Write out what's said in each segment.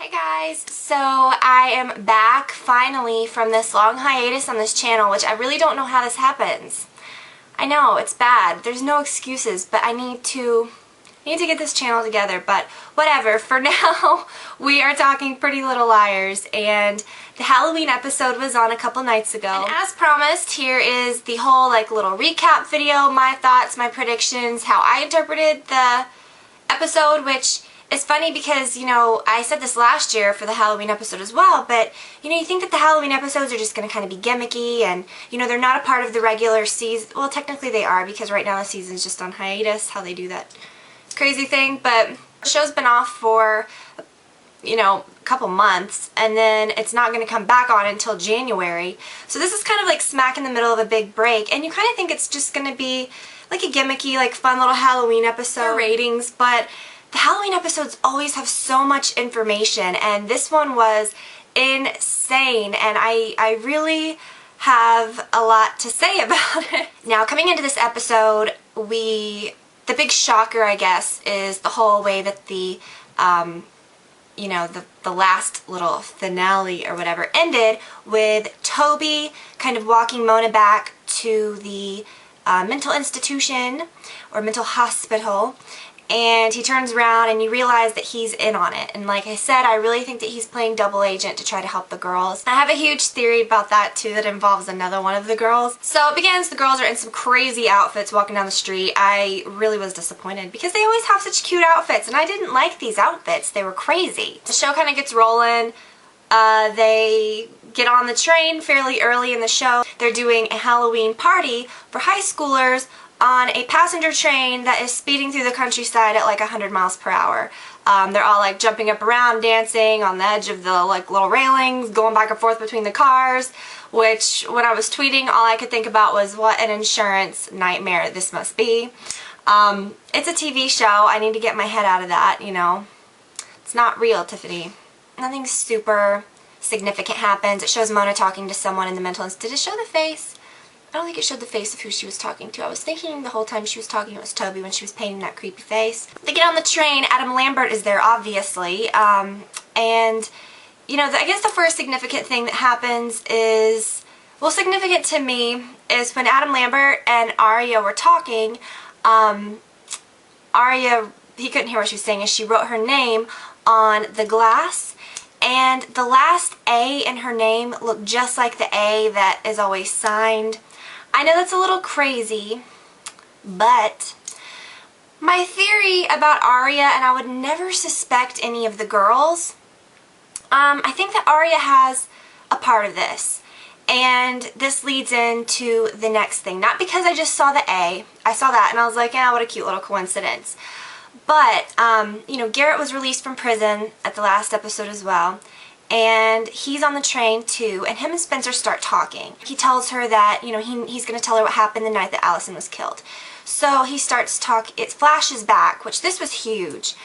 Hi guys, so I am back finally from this long hiatus on this channel, which I really don't know how this happens. I know, it's bad. There's no excuses, but I need to get this channel together, but whatever. For now, we are talking Pretty Little Liars, and the Halloween episode was on a couple nights ago. And as promised, here is the whole little recap video, my thoughts, my predictions, how I interpreted the episode, which it's funny because, I said this last year for the Halloween episode as well, but, you think that the Halloween episodes are just going to kind of be gimmicky and, they're not a part of the regular season. Well, technically they are because right now the season's just on hiatus, how they do that crazy thing, but the show's been off for, a couple months, and then it's not going to come back on until January. So this is kind of like smack in the middle of a big break, and you kind of think it's just going to be like a gimmicky, fun little Halloween episode ratings, but the Halloween episodes always have so much information, and this one was insane, and I really have a lot to say about it. Now, coming into this episode, the big shocker, I guess, is the whole way that the last little finale or whatever ended with Toby kind of walking Mona back to the mental institution or mental hospital, and he turns around and you realize that he's in on it. And like I said, I really think that he's playing double agent to try to help the girls. I have a huge theory about that too that involves another one of the girls. So it begins, the girls are in some crazy outfits walking down the street. I really was disappointed because they always have such cute outfits and I didn't like these outfits. They were crazy. The show kind of gets rolling. They get on the train fairly early in the show. They're doing a Halloween party for high schoolers on a passenger train that is speeding through the countryside at 100 miles per hour. They're all jumping up around, dancing on the edge of the little railings, going back and forth between the cars, which when I was tweeting, all I could think about was what an insurance nightmare this must be. It's a TV show. I need to get my head out of that, It's not real, Tiffany. Nothing super significant happens. It shows Mona talking to someone in the mental institute. Did it show the face? I don't think it showed the face of who she was talking to. I was thinking the whole time she was talking it was Toby when she was painting that creepy face. They get on the train. Adam Lambert is there, obviously. And, I guess the first significant thing that happens is, well, significant to me is when Adam Lambert and Aria were talking, Aria, he couldn't hear what she was saying, and she wrote her name on the glass. And the last A in her name looked just like the A that is always signed. I know that's a little crazy, but my theory about Aria, and I would never suspect any of the girls, I think that Aria has a part of this. And this leads into the next thing. Not because I just saw the A. I saw that and I was like, yeah, what a cute little coincidence. But, Garrett was released from prison at the last episode as well. And he's on the train too, and him and Spencer start talking. He tells her that, he's going to tell her what happened the night that Allison was killed. So he starts talking, it flashes back, which this was huge.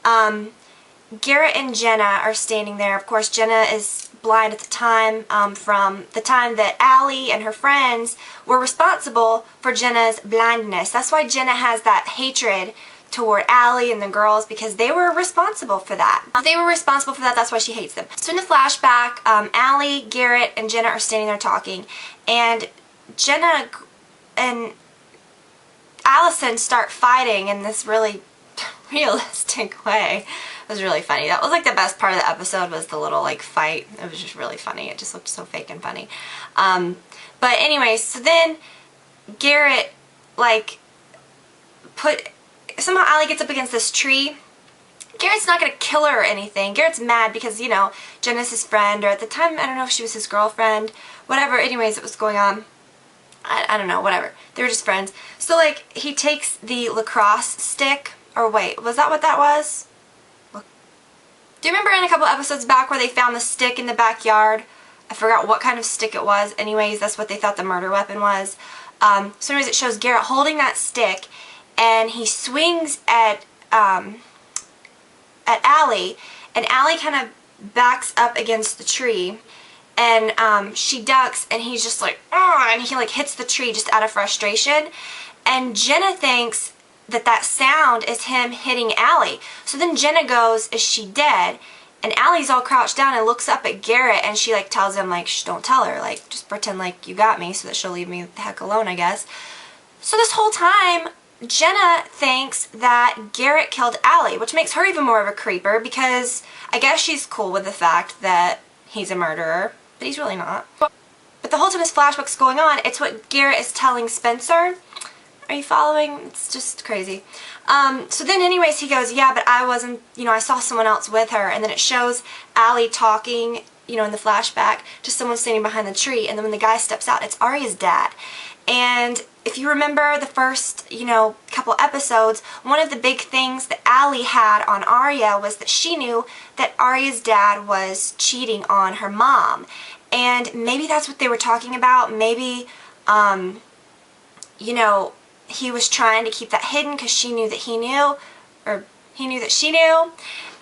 Garrett and Jenna are standing there. Of course, Jenna is blind at the time from the time that Allie and her friends were responsible for Jenna's blindness. That's why Jenna has that hatred toward Allie and the girls, because they were responsible for that. They were responsible for that, that's why she hates them. So in the flashback, Allie, Garrett, and Jenna are standing there talking, and Jenna and Allison start fighting in this really realistic way. It was really funny. That was the best part of the episode, was the little fight. It was just really funny. It just looked so fake and funny. But anyway, so then Garrett somehow Allie gets up against this tree. Garrett's not going to kill her or anything. Garrett's mad because, Jenna's his friend, or at the time, I don't know if she was his girlfriend. Whatever, anyways, it was going on. I don't know, whatever. They were just friends. So, he takes the lacrosse stick, or wait, was that what that was? Look. Do you remember in a couple episodes back where they found the stick in the backyard? I forgot what kind of stick it was. Anyways, that's what they thought the murder weapon was. So anyways, it shows Garrett holding that stick, and he swings at Allie, and Allie kind of backs up against the tree, and she ducks, and he's just and he hits the tree just out of frustration, and Jenna thinks that sound is him hitting Allie. So then Jenna goes, is she dead? And Allie's all crouched down and looks up at Garrett, and she like tells him like, shh, don't tell her, like just pretend like you got me so that she'll leave me the heck alone, I guess. So this whole time Jenna thinks that Garrett killed Allie, which makes her even more of a creeper because I guess she's cool with the fact that he's a murderer, but he's really not. But the whole time this flashback's going on, it's what Garrett is telling Spencer. Are you following? It's just crazy. So then anyways he goes, yeah, but I wasn't, you know, I saw someone else with her. And then it shows Allie talking, you know, in the flashback to someone standing behind the tree. And then when the guy steps out, it's Arya's dad. And if you remember the first, you know, couple episodes, one of the big things that Allie had on Arya was that she knew that Arya's dad was cheating on her mom. And maybe that's what they were talking about. Maybe, you know, he was trying to keep that hidden because she knew that he knew, or he knew that she knew,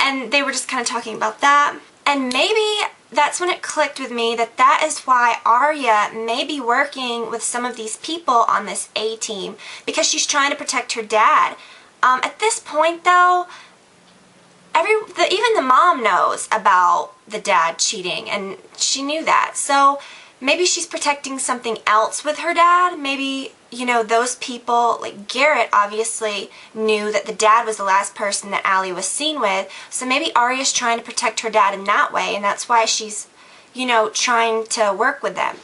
and they were just kind of talking about that. And maybe that's when it clicked with me that that is why Arya may be working with some of these people on this A-team, because she's trying to protect her dad. At this point though, even the mom knows about the dad cheating, and she knew that. So maybe she's protecting something else with her dad. Maybe, you know, those people, like Garrett obviously knew that the dad was the last person that Allie was seen with. So maybe Arya's trying to protect her dad in that way, and that's why she's, you know, trying to work with them.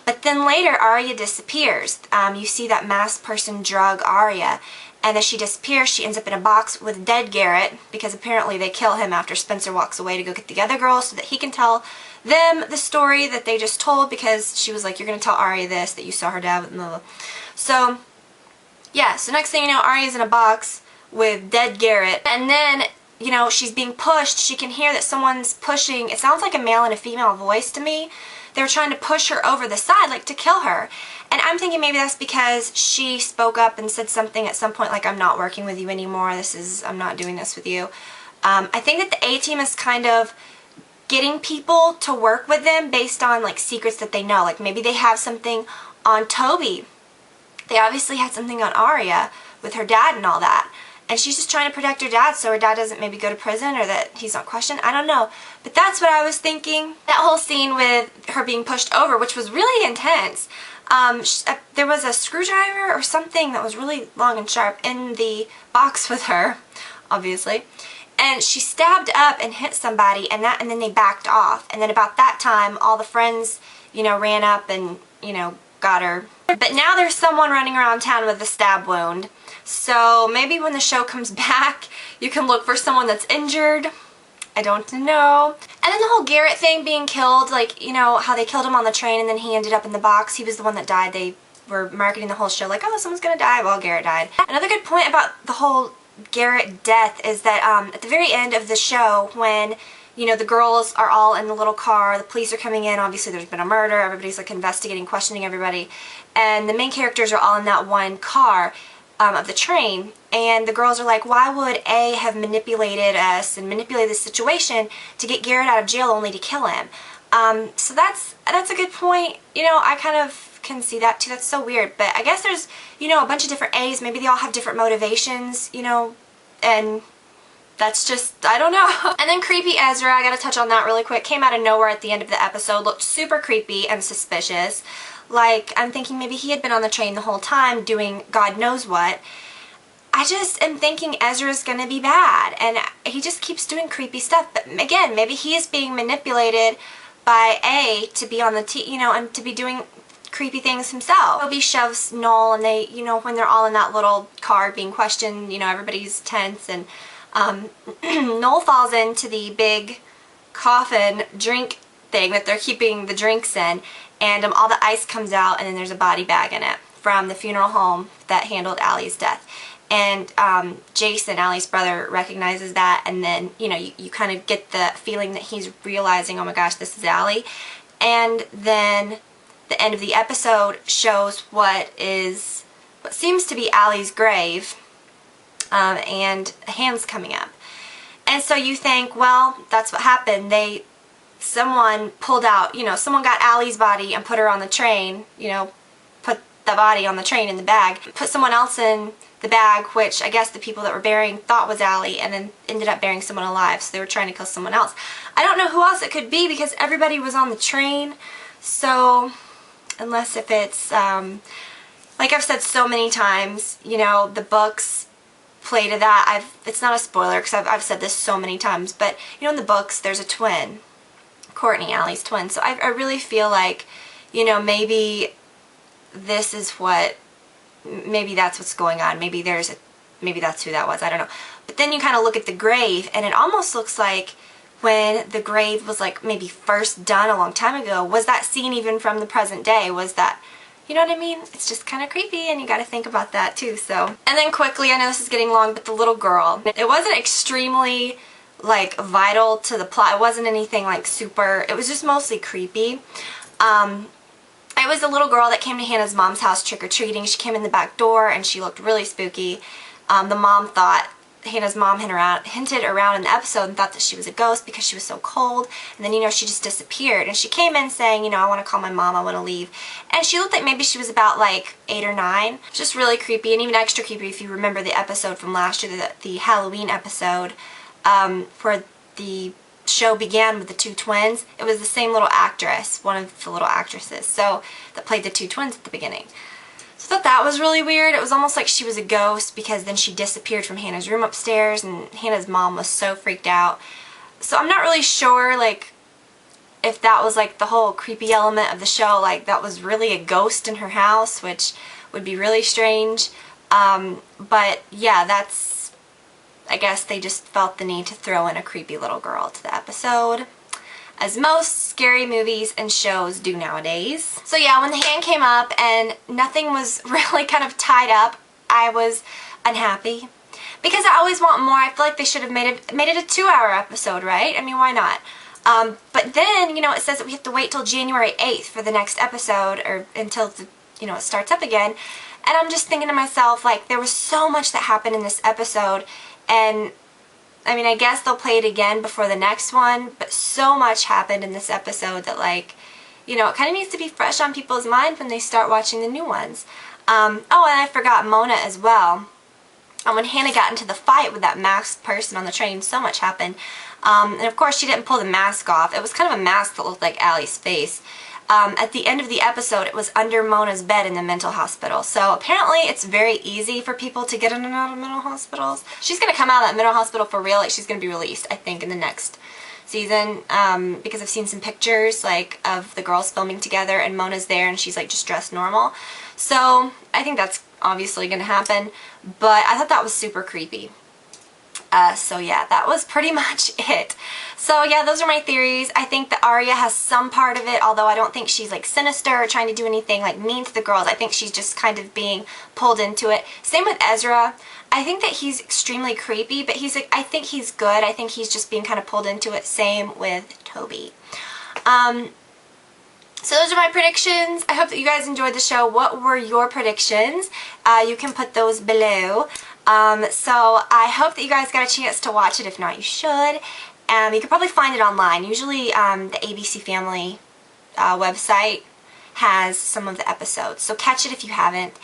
But then later Arya disappears. You see that masked person drug Arya, and as she disappears, she ends up in a box with dead Garrett, because apparently they kill him after Spencer walks away to go get the other girls so that he can tell them the story that they just told, because she was like, you're going to tell Arya this, that you saw her dad with blah, blah. So, yeah, so next thing you know, Arya's in a box with dead Garrett, and then, you know, she's being pushed. She can hear that someone's pushing. It sounds like a male and a female voice to me. They were trying to push her over the side, like to kill her. And I'm thinking maybe that's because she spoke up and said something at some point like, I'm not working with you anymore. I'm not doing this with you. I think that the A-team is kind of getting people to work with them based on like secrets that they know. Like maybe they have something on Toby. They obviously had something on Arya with her dad and all that. And she's just trying to protect her dad so her dad doesn't maybe go to prison or that he's not questioned. I don't know. But that's what I was thinking. That whole scene with her being pushed over, which was really intense. There was a screwdriver or something that was really long and sharp in the box with her, obviously. And she stabbed up and hit somebody, and then they backed off. And then about that time, all the friends, you know, ran up and, you know, got her. But now there's someone running around town with a stab wound. So maybe when the show comes back, you can look for someone that's injured. I don't know. And then the whole Garrett thing being killed, like, you know, how they killed him on the train and then he ended up in the box. He was the one that died. They were marketing the whole show like, oh, someone's gonna die. Well, Garrett died. Another good point about the whole Garrett death is that at the very end of the show, when, you know, the girls are all in the little car, the police are coming in, obviously there's been a murder, everybody's like investigating, questioning everybody, and the main characters are all in that one car of the train, and the girls are like, why would A have manipulated us and manipulated the situation to get Garrett out of jail only to kill him? So that's a good point. You know, I kind of can see that too. That's so weird, but I guess there's, you know, a bunch of different A's. Maybe they all have different motivations, you know, and that's just, I don't know. And then creepy Ezra, I gotta touch on that really quick, came out of nowhere at the end of the episode, looked super creepy and suspicious. Like, I'm thinking maybe he had been on the train the whole time doing God knows what. I just am thinking Ezra's gonna be bad, and he just keeps doing creepy stuff. But again, maybe he is being manipulated by A to be on the you know, and to be doing creepy things himself. Toby shoves Noel, and they, you know, when they're all in that little car being questioned, you know, everybody's tense, and Noel falls into the big coffin drink thing that they're keeping the drinks in, and all the ice comes out, and then there's a body bag in it from the funeral home that handled Allie's death. And Jason, Allie's brother, recognizes that, and then, you know, you kind of get the feeling that he's realizing, oh my gosh, this is Allie. And then the end of the episode shows what seems to be Allie's grave, and hands coming up. And so you think, well, that's what happened. Someone pulled out, you know, someone got Allie's body and put her on the train, you know, put the body on the train in the bag, put someone else in the bag, which I guess the people that were burying thought was Allie, and then ended up burying someone alive, so they were trying to kill someone else. I don't know who else it could be because everybody was on the train, so unless if it's, like I've said so many times, you know, the books play to that. It's not a spoiler because I've said this so many times, but you know, in the books there's a twin, Courtney, Allie's twin, so I really feel like, you know, maybe this is what, maybe that's what's going on. Maybe that's who that was. I don't know. But then you kind of look at the grave, and it almost looks like when the grave was like maybe first done a long time ago, was that scene even from the present day? Was that, you know what I mean? It's just kind of creepy, and you got to think about that too. So, and then quickly, I know this is getting long, but the little girl, it wasn't extremely like vital to the plot. It wasn't anything like super, it was just mostly creepy. It was a little girl that came to Hannah's mom's house trick-or-treating. She came in the back door and she looked really spooky. The mom thought, Hannah's mom hinted around in the episode and thought that she was a ghost because she was so cold. And then, you know, she just disappeared. And she came in saying, you know, I want to call my mom, I want to leave. And she looked like maybe she was about like 8 or 9. Just really creepy, and even extra creepy if you remember the episode from last year, the Halloween episode, where the show began with the two twins. It was the same little actress, one of the little actresses, so that played the two twins at the beginning. So I thought that was really weird. It was almost like she was a ghost because then she disappeared from Hannah's room upstairs, and Hannah's mom was so freaked out. So I'm not really sure like if that was like the whole creepy element of the show, like that was really a ghost in her house, which would be really strange. But yeah, that's, I guess they just felt the need to throw in a creepy little girl to the episode, as most scary movies and shows do nowadays. So yeah, when the hand came up and nothing was really kind of tied up, I was unhappy because I always want more. I feel like they should have made it a 2-hour episode, right? I mean, why not? But then, you know, it says that we have to wait till January 8th for the next episode, or until the, you know, it starts up again. And I'm just thinking to myself, like, there was so much that happened in this episode. And, I mean, I guess they'll play it again before the next one, but so much happened in this episode that, like, you know, it kind of needs to be fresh on people's mind when they start watching the new ones. Oh, and I forgot Mona as well. When Hannah got into the fight with that masked person on the train, so much happened. And, of course, she didn't pull the mask off. It was kind of a mask that looked like Allie's face. At the end of the episode, it was under Mona's bed in the mental hospital. So apparently it's very easy for people to get in and out of mental hospitals. She's going to come out of that mental hospital for real. Like, she's going to be released, I think, in the next season. Because I've seen some pictures, like, of the girls filming together and Mona's there and she's, like, just dressed normal. So I think that's obviously going to happen. But I thought that was super creepy. So yeah, that was pretty much it. So yeah, those are my theories. I think that Arya has some part of it, although I don't think she's like sinister or trying to do anything like mean to the girls. I think she's just kind of being pulled into it. Same with Ezra. I think that he's extremely creepy, but I think he's good. I think he's just being kind of pulled into it. Same with Toby. So those are my predictions. I hope that you guys enjoyed the show. What were your predictions? You can put those below. So I hope that you guys got a chance to watch it. If not, you should. You can probably find it online. Usually the ABC Family website has some of the episodes. So catch it if you haven't.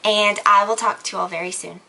And I will talk to you all very soon.